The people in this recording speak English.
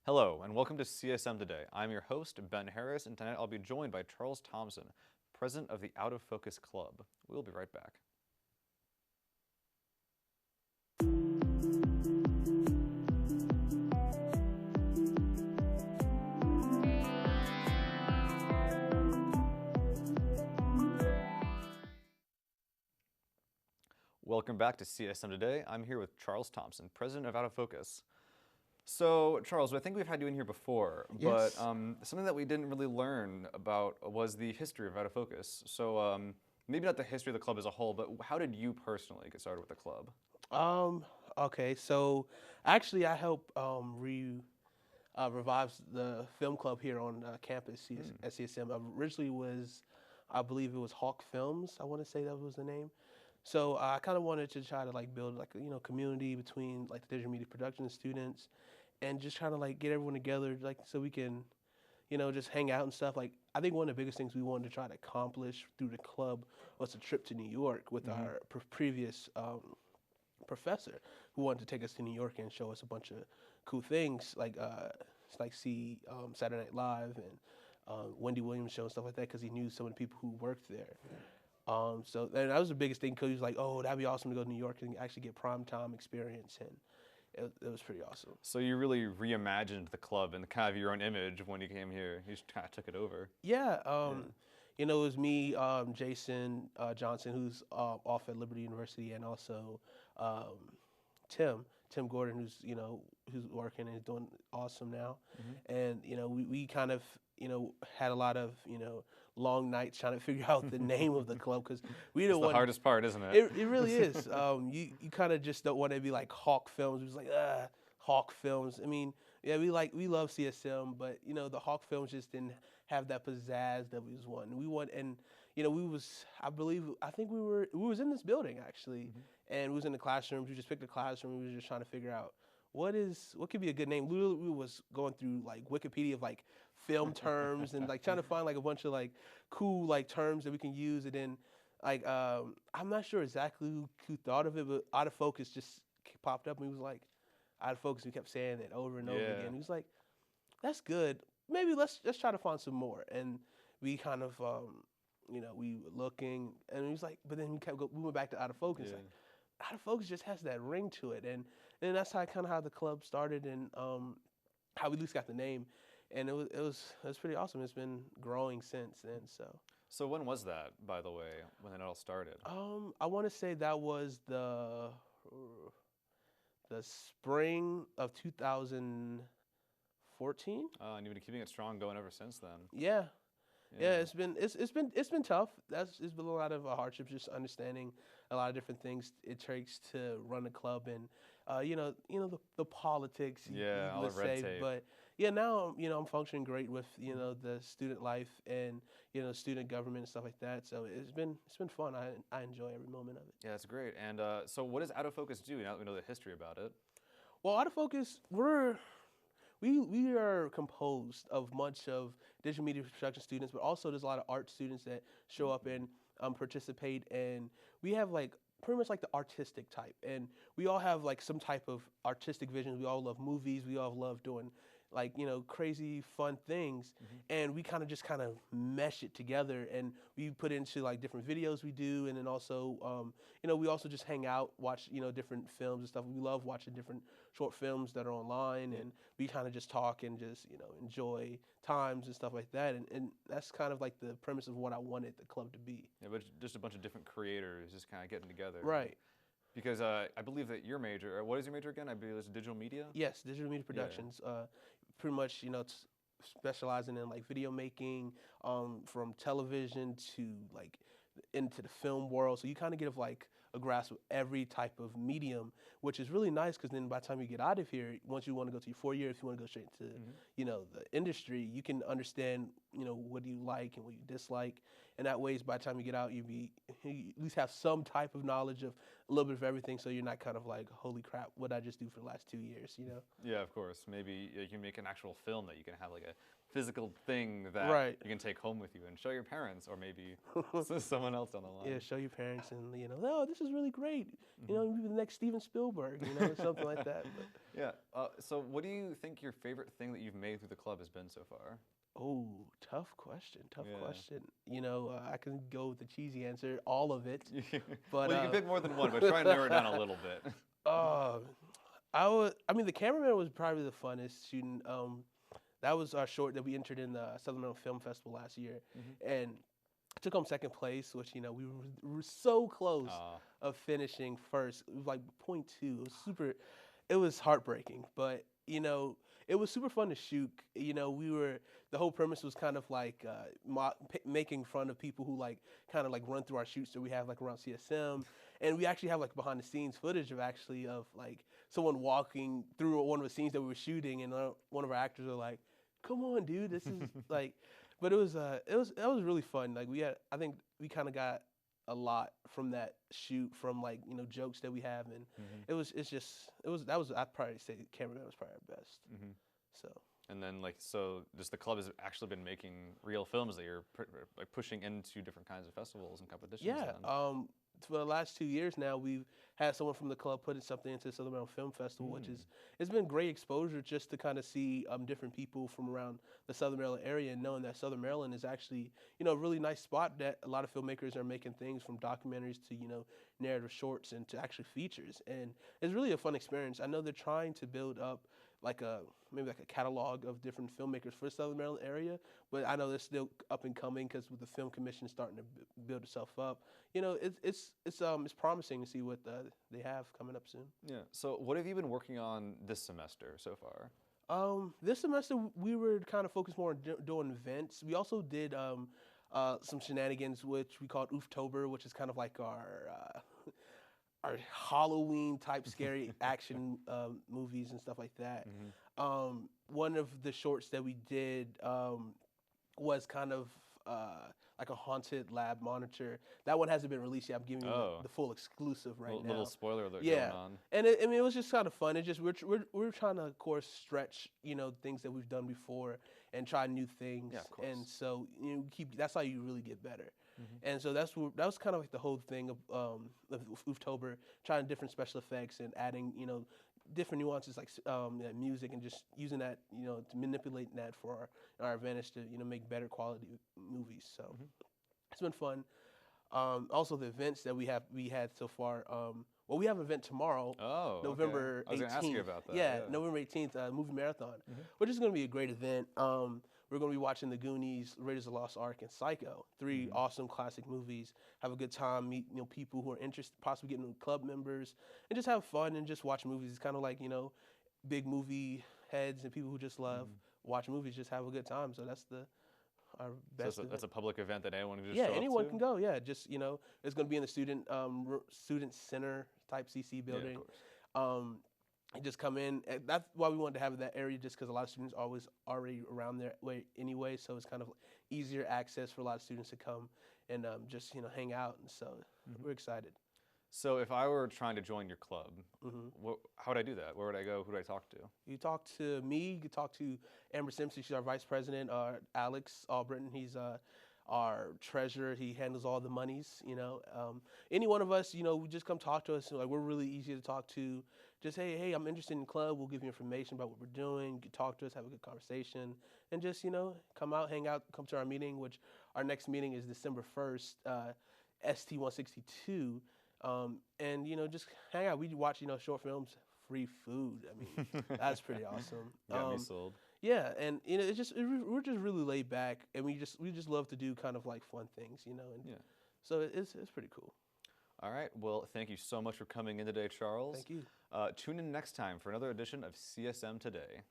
Hello, and welcome to CSM Today. I'm your host, Ben Harris, and tonight I'll be joined by Charles Thompson, president of the Out of Focus Club. We'll be right back. Welcome back to CSM Today. I'm here with Charles Thompson, president of Out of Focus. So, Charles, I think we've had you in here before, but Yes. something that we didn't really learn about was the history of Out of Focus. So, maybe not the history of the club as a whole, but how did you personally get started with the club? Um, okay, so actually I help revive the film club here on campus at CSM. Originally was, I believe it was Hawk Films. I want to say that was the name. So I kind of wanted to try to like build like community between like the digital media production students, and just trying to like get everyone together like so we can just hang out and stuff. Like I think one of the biggest things we wanted to try to accomplish through the club was a trip to New York with our previous professor who wanted to take us to New York and show us a bunch of cool things like see Saturday Night Live and Wendy Williams show and stuff like that because he knew some of the people who worked there. So and that was the biggest thing because he was like, oh, that'd be awesome to go to New York and actually get prime time experience, and it was pretty awesome. So you really reimagined the club in kind of your own image when you came here. You just kind of took it over. Yeah, it was me, Jason Johnson, who's off at Liberty University, and also um, Tim Gordon, who's working and is doing awesome now. And we kind of had a lot of long nights trying to figure out the name of the club because we It's didn't the want. hardest part, isn't it? It really is. You kind of just don't want to be like Hawk Films. It was like Hawk Films. I mean, yeah, we love CSM, but the Hawk Films just didn't have that pizzazz that we was wanting. We want and I think we was in this building actually, and we was in the classrooms. We just picked a classroom. We was just trying to figure out what could be a good name. Literally, we was going through like Wikipedia of like film terms and like trying to find like a bunch of like cool like terms that we can use, and then like I'm not sure exactly who thought of it, but Out of Focus just popped up and he was like, Out of Focus. We kept saying it over and over Yeah. again. He was like, that's good. Maybe let's try to find some more. And we kind of we were looking, and he was like, but then we went back to Out of Focus. Yeah. Like Out of Focus just has that ring to it, and that's how the club started, and how we at least got the name, and it was pretty awesome. It's been growing since then. So when was that, by the way, when it all started? I want to say that was the spring of 2014. And you've been keeping it strong going ever since then. Yeah. Yeah, it's been tough. It's been a lot of hardships, just understanding a lot of different things it takes to run a club, and the politics. Yeah, all the red tape. But yeah, now I'm functioning great with the student life and student government and stuff like that. So it's been fun. I enjoy every moment of it. Yeah, that's great. And so what does Out of Focus do now that we know the history about it? Well, Out of Focus, we are composed of much of digital media production students, but also there's a lot of art students that show up and participate, and we have like pretty much like the artistic type, and we all have like some type of artistic visions. We all love movies. We all love doing like crazy fun things, and we kind of mesh it together, and we put into like different videos we do, and then also we also just hang out, watch different films and stuff. We love watching different short films that are online, and we kind of just talk and just enjoy times and stuff like that, and that's kind of like the premise of what I wanted the club to be. Yeah, but just a bunch of different creators just kind of getting together. Right. Because I believe that your major, what is your major again? I believe it's digital media? Yes, digital media productions. Pretty much, it's specializing in like video making, from television to like into the film world. So you kind of get like a grasp of every type of medium, which is really nice because then by the time you get out of here, once you want to go to your 4 year, if you want to go straight to the industry, you can understand what do you like and what you dislike, and that way by the time you get out, you at least have some type of knowledge of a little bit of everything, so you're not kind of like, holy crap, what did I just do for the last 2 years, Yeah, of course. Maybe you can make an actual film that you can have like a physical thing that you can take home with you and show your parents, or maybe someone else down the line. Yeah, show your parents, and oh, this is really great. Maybe the next Steven Spielberg, something like that. But. Yeah. So what do you think your favorite thing that you've made through the club has been so far? Oh, tough question. Tough question. You know, I can go with the cheesy answer, all of it. But well, you can pick more than one, but try and narrow it down a little bit. I mean, the cameraman was probably the funnest shooting. That was our short that we entered in the Southern Maryland Film Festival last year, and I took home second place, which we were so close of finishing first. It was like .2. It was super. It was heartbreaking, but it was super fun to shoot. The whole premise was kind of like making fun of people who kind of run through our shoots that we have around CSM, and we actually have behind the scenes footage of someone walking through one of the scenes that we were shooting, and one of our actors were like, "Come on, dude, this is like." But it was really fun. I think we kind of got a lot from that shoot, from jokes that we have, and I'd probably say cameraman was probably our best. So. And then just the club has actually been making real films that you're pushing into different kinds of festivals and competitions. Yeah. For the last 2 years now, we've had someone from the club putting something into the Southern Maryland Film Festival, it's been great exposure just to kind of see different people from around the Southern Maryland area, and knowing that Southern Maryland is actually a really nice spot that a lot of filmmakers are making things from documentaries to narrative shorts and to actually features, and it's really a fun experience. I know they're trying to build up maybe a catalog of different filmmakers for the Southern Maryland area, but I know they're still up and coming because with the film commission starting to build itself up, it's promising to see what they have coming up soon. Yeah. So what have you been working on this semester so far? This semester we were kind of focused more on doing events. We also did some shenanigans, which we called Ooftober, which is kind of like our Halloween type scary action movies and stuff like that. One of the shorts that we did was kind of like a haunted lab monitor. That one hasn't been released yet. I'm giving you the full exclusive right now. Little spoiler alert going on. And it was just kind of fun. It's just we're trying to, of course, stretch things that we've done before and try new things. Yeah, of course. And so that's how you really get better. And so that was kind of like the whole thing of Ooftober, trying different special effects and adding different nuances like music, and just using that to manipulate that for our advantage to make better quality movies. So it's been fun. Also the events that we had so far. Well, we have an event tomorrow, November 18th. I was going to ask you about that. Yeah, November 18th, movie marathon, which is going to be a great event. We're going to be watching The Goonies, Raiders of the Lost Ark, and Psycho, 3 awesome classic movies. Have a good time, meet people who are interested, possibly getting club members, and just have fun and just watch movies. It's kind of like big movie heads and people who just love watch movies, just have a good time. So that's our best. So that's a public event that anyone can just show up anyone to? Can go. Yeah, just it's going to be in the student center type CC building. Yeah, of course. And just come in. That's why we wanted to have that area, just because a lot of students are already around there anyway. So it's kind of easier access for a lot of students to come and just hang out. And so we're excited. So if I were trying to join your club, how would I do that? Where would I go? Who do I talk to? You talk to me. You can talk to Amber Simpson. She's our vice president. Alex Albritton. He's our treasurer. He handles all the monies. Any one of us, we just come talk to us. We're really easy to talk to. Just hey, I'm interested in the club. We'll give you information about what we're doing. You can talk to us, have a good conversation, and just come out, hang out, come to our meeting. Which our next meeting is December 1st, ST 162, and just hang out. We watch short films, free food. I mean, that's pretty awesome. Got me sold. Yeah, and we're just really laid back, and we just love to do kind of like fun things, and so it's pretty cool. All right. Well, thank you so much for coming in today, Charles. Thank you. Tune in next time for another edition of CSM Today.